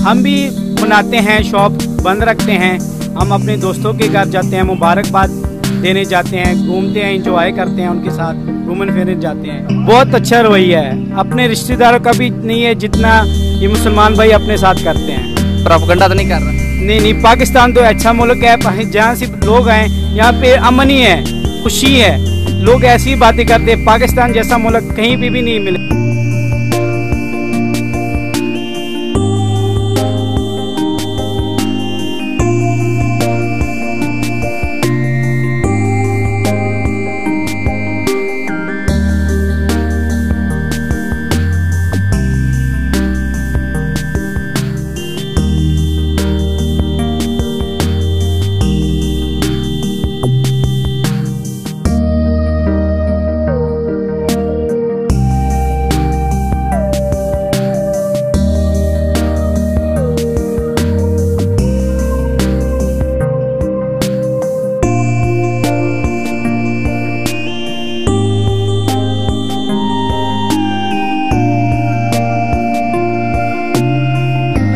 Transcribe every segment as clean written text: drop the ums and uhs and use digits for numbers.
हम भी बनाते हैं, शॉप बंद रखते हैं, हम अपने दोस्तों के घर जाते हैं, मुबारकबाद देने जाते हैं, घूमते हैं, इंजॉय करते हैं, उनके साथ घूमने फिरने जाते हैं। बहुत अच्छा रवैया है, अपने रिश्तेदारों का भी नहीं है जितना ये मुसलमान भाई अपने साथ करते हैं। प्रोपेगेंडा तो नहीं कर रहा? नहीं, पाकिस्तान तो अच्छा मुल्क है, जहाँ से लोग आए यहाँ पे अमन ही है, खुशी है, लोग ऐसी बातें करते हैं। पाकिस्तान जैसा मुल्क कहीं पे भी नहीं मिले।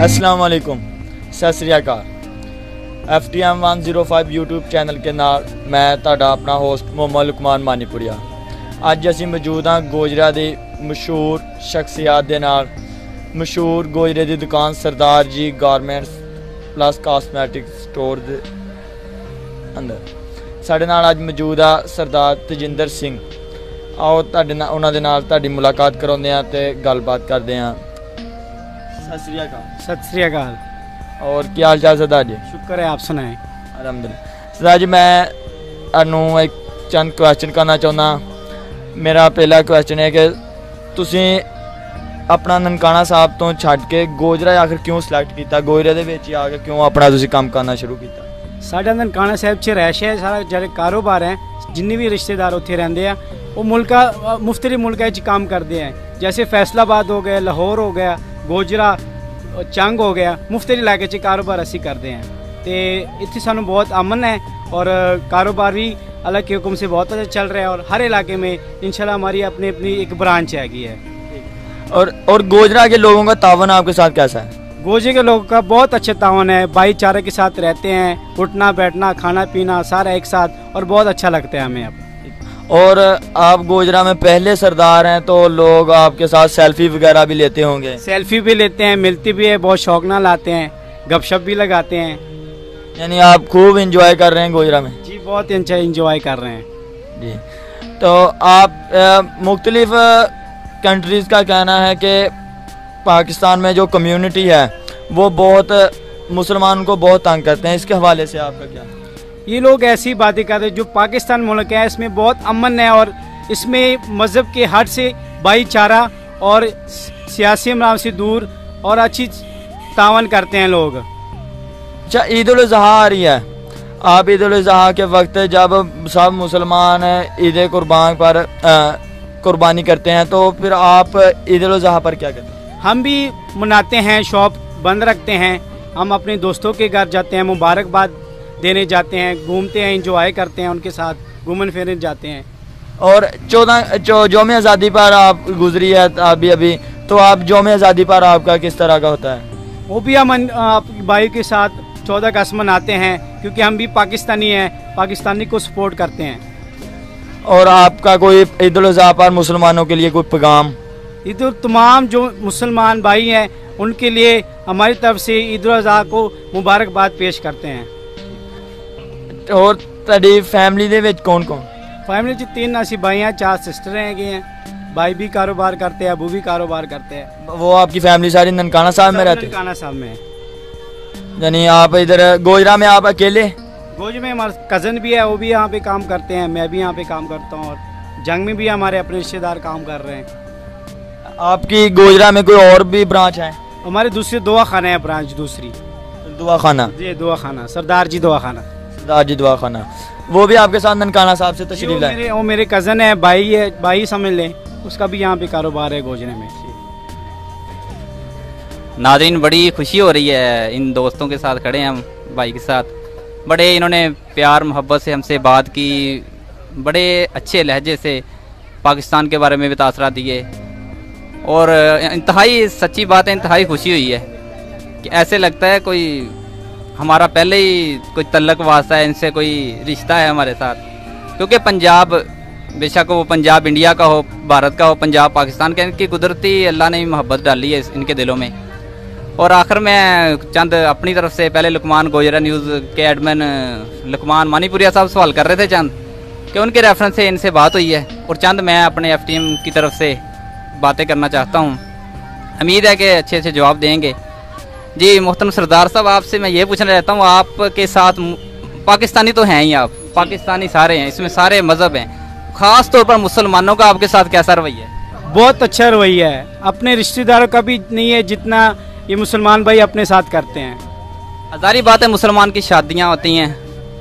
अस्सलाम वालेकुम, सत श्री अकाल। FTM 105 यूट्यूब चैनल के नाल मैं तुहाडा अपना होस्ट मोहम्मद लुकमान मानीपुरिया। अज असीं मौजूद हाँ गोजरा दी मशहूर शख्सियत दे नाल। मशहूर गोजरे दी दुकान सरदार जी गारमेंट्स प्लस कॉस्मैटिक स्टोर दे अंदर साडे नाल अज मौजूद आ सरदार तजिंदर सिंह। आओ तुहाडे नाल उन्हां दे नाल तुहाडी मुलाकात करवाउंदे आ ते गलबात करदे आ। सत श्री अकाल। और क्या हाल चाल सरदार जी? शुक्र है, आप सुनाएं। अलहमदुलिल्लाह। सरदार जी मैं अनु एक चंद क्वेश्चन करना चाहना। मेरा पहला क्वेश्चन है कि तुसी अपना ननकाना साहब तो छड्ड के गोजरा आखिर क्यों सिलेक्ट किया? गोजरे दे विच आके क्यों अपना तुसी काम करना शुरू किया? साडा ननकाना साहब च रैश है, सारा जेह्ड़े कारोबार है, जिन्ने भी रिश्तेदार उत्थे रहिंदे आ वो मुल्का मुख्तलिफ मुल्कां च काम करते हैं। जैसे फैसलाबाद हो गया, लाहौर हो गया, गोजरा, चंग हो गया, मुख्तलिफ इलाके च कारोबार असी करते हैं। तो इतने सानू बहुत अमन है और कारोबार भी अल्लाह के हुक्म से बहुत अच्छा चल रहा है और हर इलाके में इंशाल्लाह हमारी अपनी अपनी एक ब्रांच हैगी है। और गोजरा के लोगों का तावन आपके साथ कैसा है? गोजरे के लोगों का बहुत अच्छा तावन है, भाईचारे के साथ रहते हैं, उठना बैठना खाना पीना सारा एक साथ, और बहुत अच्छा लगता है हमें अब। और आप गोजरा में पहले सरदार हैं तो लोग आपके साथ सेल्फी वगैरह भी लेते होंगे? सेल्फी भी लेते हैं, मिलती भी है, बहुत शौक ना लाते हैं, गपशप भी लगाते हैं। यानी आप खूब एंजॉय कर रहे हैं गोजरा में? जी बहुत अच्छा एंजॉय कर रहे हैं जी। तो आप मुख्तलिफ कंट्रीज़ का कहना है कि पाकिस्तान में जो कम्युनिटी है वो बहुत मुसलमान को बहुत तंग करते हैं, इसके हवाले से आपका क्या? ये लोग ऐसी बातें करते हैं, जो पाकिस्तान मुल्क है इसमें बहुत अमन है और इसमें मज़हब के हट से भाईचारा और सियासी अमरान से दूर और अच्छी तावन करते हैं लोग। अच्छा, ईद उल अज़हा आ रही है, आप ईद उल अज़हा के वक्त जब सब मुसलमान ईद कुर्बान पर कुर्बानी करते हैं तो फिर आप ईद उल अज़हा पर क्या करते हैं? हम भी मनाते हैं, शॉप बंद रखते हैं, हम अपने दोस्तों के घर जाते हैं, मुबारकबाद देने जाते हैं, घूमते हैं, इंजॉय करते हैं, उनके साथ घूमने फिरने जाते हैं। और 14 यौम आज़ादी पर आप गुजरी है अभी तो आप यौम आज़ादी पर आपका किस तरह का होता है? वो भी हम भाई के साथ 14 अगस्त मनाते हैं, क्योंकि हम भी पाकिस्तानी हैं, पाकिस्तानी को सपोर्ट करते हैं। और आपका कोई ईद उल अज़हा पर मुसलमानों के लिए कोई पैगाम? ईद तमाम जो मुसलमान भाई हैं उनके लिए हमारी तरफ से ईद उल अज़हा को मुबारकबाद पेश करते हैं। और तेरी फैमिली दे विच कौन कौन? फैमिली च 3 असी भाई हैं, 4 सिस्टर हैं। भाई भी कारोबार करते हैं, अबू भी कारोबार करते हैं। वो आपकी फैमिली सारी ननकाना साहब में रहती है? ननकाना साहब में। यानी आप इधर गोजरा में आप अकेले? गोजरा में हमारा कज़न भी है, वो भी यहाँ पे काम करते हैं, मैं भी यहाँ पे काम करता हूँ, और जंग में भी हमारे अपने रिश्तेदार काम कर रहे हैं। आपकी गोजरा में कोई और भी ब्रांच है? हमारे दूसरे दुआ खाना है ब्रांच, दूसरी दुआ खाना। जी दुआ खाना, सरदार जी दुआ खाना। सरदार जी दुआ खाना, वो भी आपके साथ ननकाना साहब से तशरीफ लाए? वो मेरे कज़न है, भाई समझ लें, उसका भी यहाँ पे कारोबार है गोजरे में। नाज़रीन, बड़ी खुशी हो रही है, इन दोस्तों के साथ खड़े हैं हम भाई के साथ। बड़े इन्होंने प्यार मोहब्बत से हमसे बात की, बड़े अच्छे लहजे से पाकिस्तान के बारे में भी तासरा दिए, और इंतहाई सच्ची बात है, इंतहाई खुशी हुई है। कि ऐसे लगता है कोई हमारा पहले ही कोई तल्लक वास्ता है, इनसे कोई रिश्ता है हमारे साथ। क्योंकि पंजाब, बेशक वो पंजाब इंडिया का हो, भारत का हो, पंजाब पाकिस्तान का, इनकी कुदरती अल्लाह ने मोहब्बत डाली है इनके दिलों में। और आखिर में चंद अपनी तरफ से, पहले लुकमान गोजरा न्यूज़ के एडमिन लुकमान मानीपुरिया साहब सवाल कर रहे थे चंद, कि उनके रेफरेंस से इनसे बात हुई है, और चंद मैं अपने FTM की तरफ से बातें करना चाहता हूँ। उम्मीद है कि अच्छे अच्छे जवाब देंगे। जी मोहतरम सरदार साहब, आपसे मैं ये पूछना चाहता हूँ, आपके साथ पाकिस्तानी तो हैं ही, आप पाकिस्तानी सारे हैं, इसमें सारे मज़हब हैं, ख़ास तौर पर मुसलमानों का आपके साथ कैसा रवैया है? बहुत अच्छा रवैया है, अपने रिश्तेदारों का भी नहीं है जितना ये मुसलमान भाई अपने साथ करते हैं। हज़ारी बात है, मुसलमान की शादियाँ होती हैं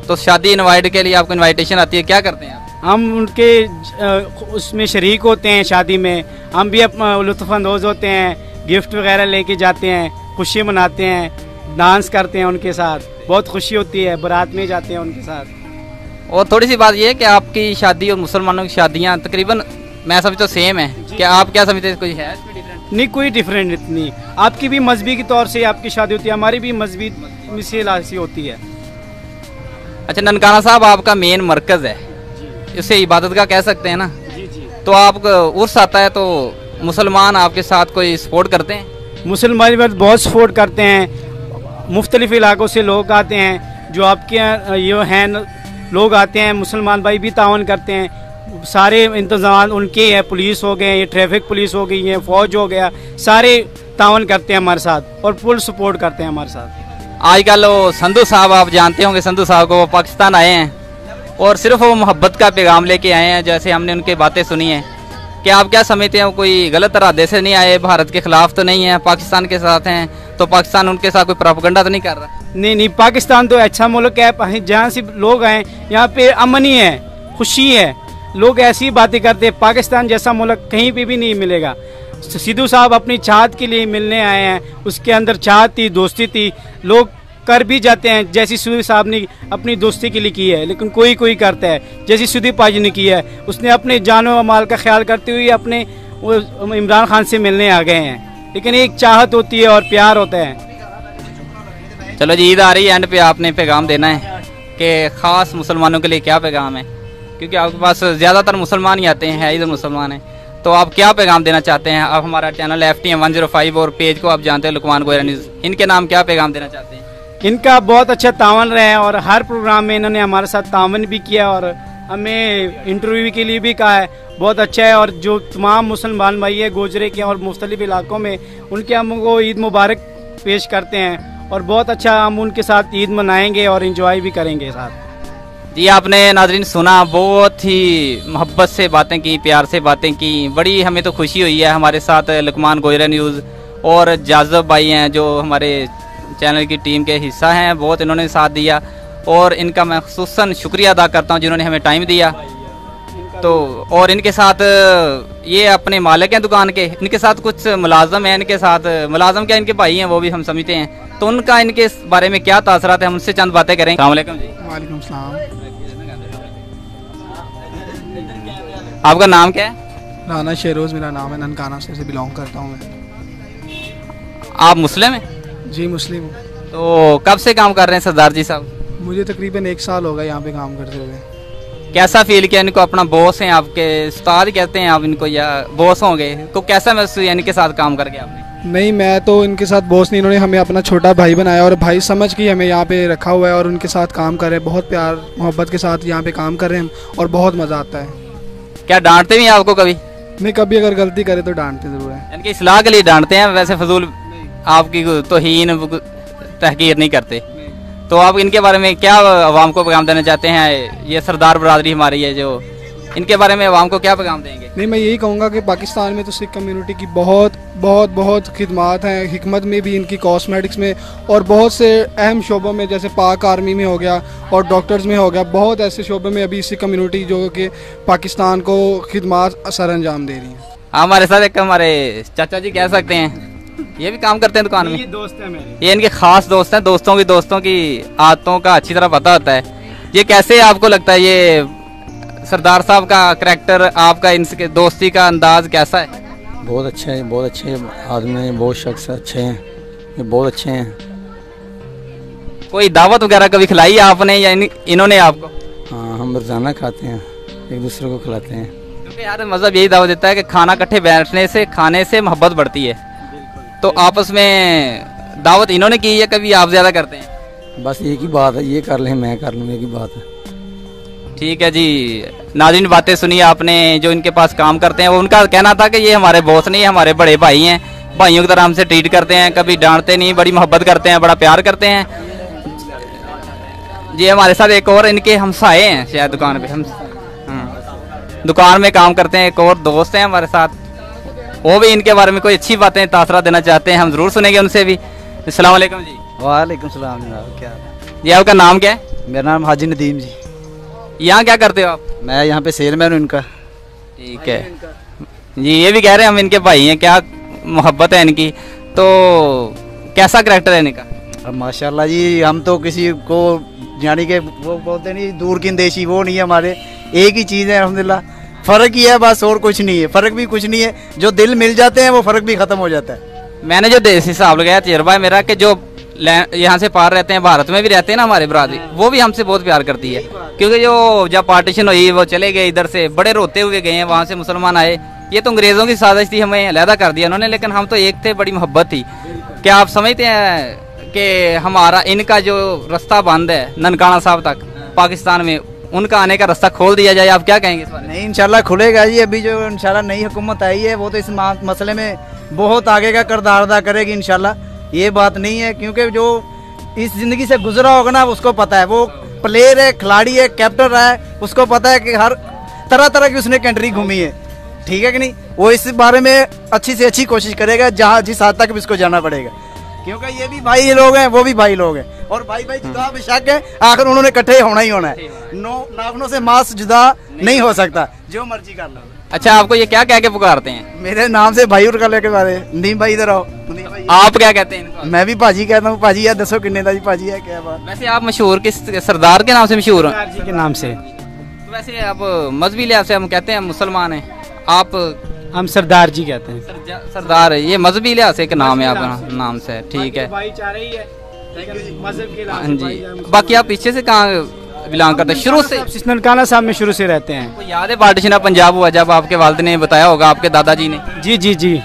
तो शादी इनवाइट के लिए आपको इनविटेशन आती है, क्या करते हैं आप? हम उनके उसमें शरीक होते हैं, शादी में हम भी लुत्फ़अंदोज़ होते हैं, गिफ्ट वगैरह लेके जाते हैं, खुशी मनाते हैं, डांस करते हैं उनके साथ, बहुत खुशी होती है, बारात में जाते हैं उनके साथ। और थोड़ी सी बात ये है कि आपकी शादी और मुसलमानों की शादियाँ तकरीबन मैं समझता हूँ सेम है, क्या आप क्या समझते हैं, कोई है इसमें डिफरेंट? नहीं, कोई डिफरेंट इतनी, आपकी भी मजहबी के तौर से आपकी शादी होती है, हमारी भी मजहबी मिसाल होती है। अच्छा ननकाना साहब आपका मेन मरकज़ है, इसे इबादत का कह सकते हैं ना? जी जी। तो आप उर्स आता है तो मुसलमान आपके साथ कोई सपोर्ट करते हैं? मुसलमान भी बहुत सपोर्ट करते हैं, मुख्तलिफ इलाकों से लोग आते हैं, जो आपके यहाँ ये हैं लोग आते हैं, मुसलमान भाई भी तावन करते हैं, सारे इंतज़ाम उनके हैं, पुलिस हो गए, ये ट्रैफिक पुलिस हो गई है, फ़ौज हो गया, सारे तावन करते हैं हमारे साथ और फुल सपोर्ट करते हैं हमारे साथ। आजकल वो संधू साहब, आप जानते होंगे संधू साहब को, वो पाकिस्तान आए हैं और सिर्फ वो मोहब्बत का पैगाम लेके आए हैं, जैसे हमने उनकी बातें सुनी हैं। क्या आप क्या समझते हैं, कोई गलत इरादे से नहीं आए, भारत के खिलाफ तो नहीं है, पाकिस्तान के साथ हैं, तो पाकिस्तान उनके साथ कोई प्रोपेगेंडा तो नहीं कर रहा? नहीं नहीं, पाकिस्तान तो अच्छा मुल्क है, जहाँ से लोग आए यहाँ पे अमन ही है, खुशी है, लोग ऐसी बातें करते हैं, पाकिस्तान जैसा मुल्क कहीं पे भी नहीं मिलेगा। सिद्धू साहब अपनी चाहत के लिए मिलने आए हैं, उसके अंदर चाहत थी, दोस्ती थी, लोग कर भी जाते हैं, जैसी सिद्धू साहब ने अपनी दोस्ती के लिए की है, लेकिन कोई कोई करता है, जैसी सुदीप पाजी ने किया है, उसने अपने जानो और माल का ख्याल करते हुए अपने वो इमरान खान से मिलने आ गए हैं, लेकिन एक चाहत होती है और प्यार होता है। चलो जी, ईद आ रही है, एंड पे आपने पैगाम देना है कि ख़ास मुसलमानों के लिए क्या पैगाम है, क्योंकि आपके पास ज़्यादातर मुसलमान ही आते हैं, इधर मुसलमान हैं, तो आप क्या पैगाम देना चाहते हैं? आप हमारा चैनल FTM 105 और पेज को आप जानते हैं लुकमान गोजरा न्यूज़, इनके नाम क्या पैगाम देना चाहते हैं? इनका बहुत अच्छा तावन रहा है और हर प्रोग्राम में इन्होंने हमारे साथ तावन भी किया और हमें इंटरव्यू के लिए भी कहा है, बहुत अच्छा है। और जो तमाम मुसलमान भाई है गोजरे के और मुख्तलिफ इलाकों में, उनके हमको ईद मुबारक पेश करते हैं और बहुत अच्छा हम उनके साथ ईद मनाएंगे और इंजॉय भी करेंगे साथ। जी आपने नाजरीन सुना, बहुत ही मोहब्बत से बातें की, प्यार से बातें की, बड़ी हमें तो खुशी हुई है। हमारे साथ लुकमान गोजरा न्यूज़ और जाज़ब भाई हैं जो हमारे चैनल की टीम के हिस्सा हैं, बहुत इन्होंने साथ दिया और इनका मैं खुसूसन शुक्रिया अदा करता हूं जिन्होंने हमें टाइम दिया। तो और इनके साथ ये अपने मालिक हैं दुकान के, इनके साथ कुछ मुलाजम हैं, इनके साथ मुलाजम क्या इनके भाई हैं वो भी हम समझते हैं, तो उनका इनके बारे में क्या तासरात है, हम उनसे चंद बातें करेंगे। अस्सलाम वालेकुम जी। वालेकुम सलाम। आपका नाम क्या है? राना शेरोज़ मेरा नाम है, ननकाना से बिलोंग करता हूँ मैं। आप मुस्लिम हैं? जी मुस्लिम हूँ। तो कब से काम कर रहे हैं सरदार जी साहब? मुझे तकरीबन 1 साल हो गया यहाँ पे काम करते हुए। कैसा फील किया? इनको अपना बॉस हैं, आपके उस्ताद कहते हैं आप इनको या बॉस होंगे, तो कैसा महसूस हुआ इनके साथ काम करके आपने? नहीं, मैं तो इनके साथ बॉस नहीं, इन्होंने हमें अपना छोटा भाई बनाया और भाई समझ के हमें यहाँ पे रखा हुआ है और उनके साथ काम कर रहे हैं, बहुत प्यार मोहब्बत के साथ यहाँ पे काम कर रहे हैं और बहुत मज़ा आता है। क्या डांटते भी हैं आपको कभी? नहीं, कभी अगर गलती करे तो डांटते ज़रूर है। इनकी इस्लाह के लिए डांटते हैं, वैसे फजूल आपकी तौहीन तहकीर नहीं करते। तो आप इनके बारे में क्या आवाम को पैगाम देना चाहते हैं? ये सरदार बरादरी हमारी है, जो इनके बारे में आवाम को क्या पैगाम देंगे? नहीं, मैं यही कहूँगा कि पाकिस्तान में तो सिख कम्युनिटी की बहुत बहुत बहुत खिदमात हैं, हिकमत में भी इनकी, कॉस्मेटिक्स में और बहुत से अहम शोबों में, जैसे पाक आर्मी में हो गया और डॉक्टर्स में हो गया, बहुत ऐसे शोबों में अभी सिख कम्युनिटी जो कि पाकिस्तान को खिदमात सर अंजाम दे रही हैं। हमारे साथ एक हमारे चाचा जी कह सकते हैं, ये भी काम करते हैं दुकान में, ये दोस्त है मेरे, ये इनके खास दोस्त हैं, दोस्तों की आदतों का अच्छी तरह पता होता है। ये कैसे आपको लगता है ये सरदार साहब का करैक्टर, आपका इनके दोस्ती का अंदाज कैसा है? बहुत अच्छा है, बहुत अच्छे आदमी हैं, बहुत शख्स अच्छे हैं, ये बहुत अच्छे हैं। कोई दावत वगैरह कभी खिलाई है आपने या इन्होंने आपको? हाँ, हम रोज़ाना खाते हैं, एक दूसरे को खिलाते हैं। क्योंकि यार मज़हब यही दावत देता है कि खाना इकट्ठे बैठने से, खाने से मोहब्बत बढ़ती है। तो आपस में दावत इन्होंने की है, कभी आप ज़्यादा करते हैं? बस एक ही बात है, ये कर लें मैं कर लूँ, एक ही बात है। ठीक है जी, नाज़रीन बातें सुनिए आपने। जो इनके पास काम करते हैं वो उनका कहना था कि ये हमारे बॉस नहीं, हमारे बड़े भाई हैं, भाइयों की तरह हमसे ट्रीट करते हैं, कभी डांटते नहीं, बड़ी मोहब्बत करते हैं, बड़ा प्यार करते हैं। ये हमारे साथ एक और इनके हमसाए हैं शायद दुकान पे, हम दुकान में काम करते हैं, एक और दोस्त हैं हमारे साथ, वो भी इनके बारे में कोई अच्छी बातें तासरा देना चाहते हैं, हम ज़रूर सुनेंगे उनसे भी। अस्सलाम वालेकुम जी। वालेकुम सलाम जनाब, क्या जी आपका नाम क्या है? मेरा नाम हाजी नदीम जी। यहाँ क्या करते हो आप? मैं यहाँ पे सेलमैन हूँ इनका। ठीक है जी, ये भी कह रहे हैं हम इनके भाई हैं, क्या मोहब्बत है इनकी। तो कैसा करैक्टर है इनका? अब माशाल्लाह जी, हम तो किसी को यानी कि वो बोलते नहीं दूर की देशी, वो नहीं है हमारे, एक ही चीज़ है अल्हम्दुलिल्लाह। फ़र्क ही है बस, और कुछ नहीं है, फ़र्क भी कुछ नहीं है। जो दिल मिल जाते हैं वो फ़र्क भी ख़त्म हो जाता है। मैंने जो देश हिसाब लगाया तजर्बा है मेरा कि जो यहाँ से पार रहते हैं, भारत में भी रहते हैं ना हमारे बरादरी, वो भी हमसे बहुत प्यार करती है। क्योंकि जो जब पार्टीशन हुई वो चले गए इधर से, बड़े रोते हुए गए हैं, वहाँ से मुसलमान आए। ये तो अंग्रेज़ों की साजिश थी, हमें अलहदा कर दिया उन्होंने, लेकिन हम तो एक थे, बड़ी मोहब्बत थी। क्या आप समझते हैं कि हमारा इनका जो रास्ता बंद है ननकाना साहब तक पाकिस्तान में, उनका आने का रास्ता खोल दिया जाए? आप क्या कहेंगे इस बारे में? नहीं, इंशाल्लाह खुलेगा जी। अभी जो इंशाल्लाह नई हुकूमत आई है वो तो इस मसले में बहुत आगे का किरदार अदा करेगी इंशाल्लाह। ये बात नहीं है, क्योंकि जो इस ज़िंदगी से गुजरा होगा ना उसको पता है, वो प्लेयर है, खिलाड़ी है, कैप्टन रहा है, उसको पता है कि हर तरह तरह की उसने कंट्री घूमी है, ठीक है कि नहीं। वो इस बारे में अच्छी से अच्छी कोशिश करेगा, जहाँ जिस हद तक भी उसको जाना पड़ेगा, क्योंकि ये भी भाई लोग हैं, वो भी भाई लोग हैं, और भाई भाई जुदा बेशक है, आखिर उन्होंने इकट्ठे होना ही होना है। नाखूनों से मांस जुदा नहीं हो सकता, जो मर्जी कर लो। अच्छा, आपको ये क्या कह के पुकारते हैं? मेरे नाम से भाई उनका लेके बारे नदीम भाई इधर आओ। आप क्या कहते हैं इनको? मैं भी भाजी कहता हूँ। भाजी यार दसो किन्ने दा जी भाजी है क्या बात। वैसे आप मशहूर किस सरदार के नाम से मशहूर हैं? सरदार जी के नाम से। तो वैसे आप मजहबी लिहाज से हम कहते हैं मुसलमान हैं, आप हम सरदार जी कहते हैं। सरदार है, ये मजहबी लिहाज से एक नाम है आपका नाम से? ठीक है, भाईचारा ही है, मजहब के हाँ जी। बाकी आप पीछे से कहाँ बिलोंग करते हैं? शुरू से ननकाना साहब में शुरू से रहते हैं। आपको याद है पार्टीशन ऑफ पंजाब हुआ जब आपके वालिद ने बताया होगा, आपके दादाजी ने? जी जी जी।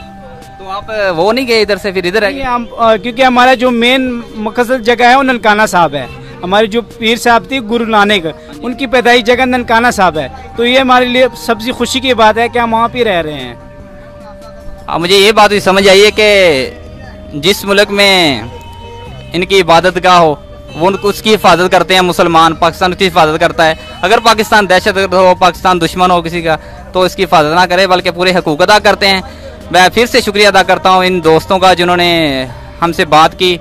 तो आप वो नहीं गए इधर से, फिर इधर आए? हम क्योंकि हमारा जो मेन मकसद जगह है वो ननकाना साहब है। हमारी जो पीर साहब थी गुरु नानक, उनकी पैदाइश जगह ननकाना साहब है, तो ये हमारे लिए सबसे खुशी की बात है कि हम वहाँ पे रह रहे हैं। अब मुझे ये बात भी समझ आई है कि जिस मुल्क में इनकी इबादत गाह हो वो उसकी हिफाजत करते हैं मुसलमान, पाकिस्तान उसकी हिफाजत करता है। अगर पाकिस्तान दहशतगर्द हो, पाकिस्तान दुश्मन हो किसी का, तो इसकी हिफाजत ना करे बल्कि पूरे हकूक़ अदा करते हैं। मैं फिर से शुक्रिया अदा करता हूँ इन दोस्तों का जिन्होंने हमसे बात की।